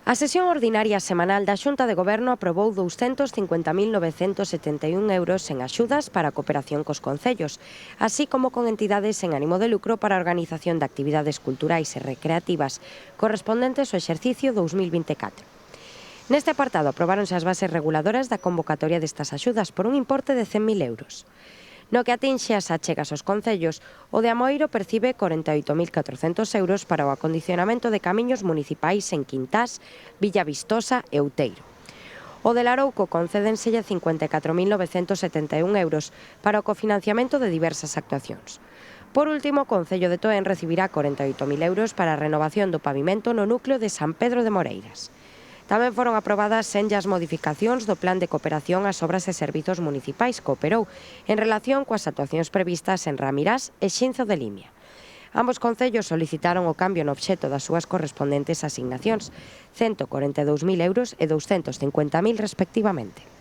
A sesión ordinaria semanal da Xunta de Goberno aprobou 250.971 euros en axudas para a cooperación cos concellos, así como con entidades sen ánimo de lucro para a organización de actividades culturais e recreativas correspondentes ao exercicio 2024. Neste apartado aprobaronse as bases reguladoras da convocatoria destas axudas por un importe de 100.000 euros. No que atinxe as achegas aos concellos, o de Amoeiro percibe 48.400 euros para o acondicionamento de camiños municipais en Quintás, Villa Vistosa e Outeiro. O de Larouco concédenselle 54.971 euros para o cofinanciamento de diversas actuacións. Por último, o Concello de Toén recibirá 48.000 euros para a renovación do pavimento no núcleo de San Pedro de Moreiras. Tamén foron aprobadas senllas modificacións do Plan de Cooperación ás Obras e Servizos Municipais Cooperou en relación coas actuacións previstas en Ramirás e Xinzo de Limia. Ambos concellos solicitaron o cambio no obxecto das súas correspondentes asignacións, 142.000 euros e 250.000 respectivamente.